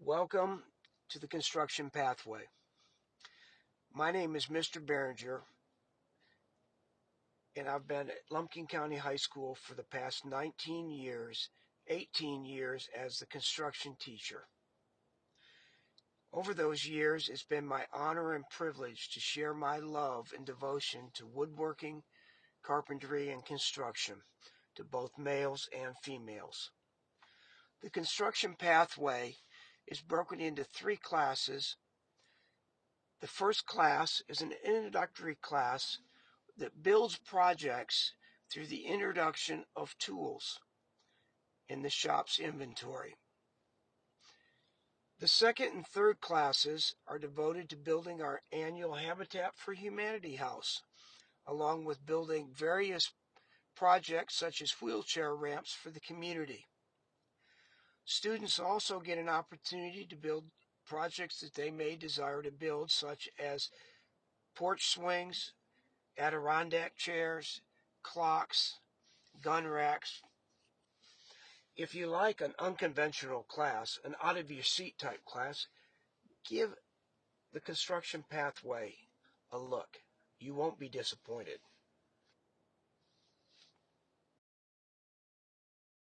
Welcome to the construction pathway. My name is Mr. Behringer, and I've been at Lumpkin County High School for the past 19 years, 18 years as the construction teacher. Over those years, it's been my honor and privilege to share my love and devotion to woodworking, carpentry, and construction to both males and females. The construction pathway is broken into 3 classes. The first class is an introductory class that builds projects through the introduction of tools in the shop's inventory. The second and third classes are devoted to building our annual Habitat for Humanity house, along with building various projects such as wheelchair ramps for the community. Students also get an opportunity to build projects that they may desire to build, such as porch swings, Adirondack chairs, clocks, gun racks. If you like an unconventional class, an out-of-your-seat type class, give the construction pathway a look. You won't be disappointed.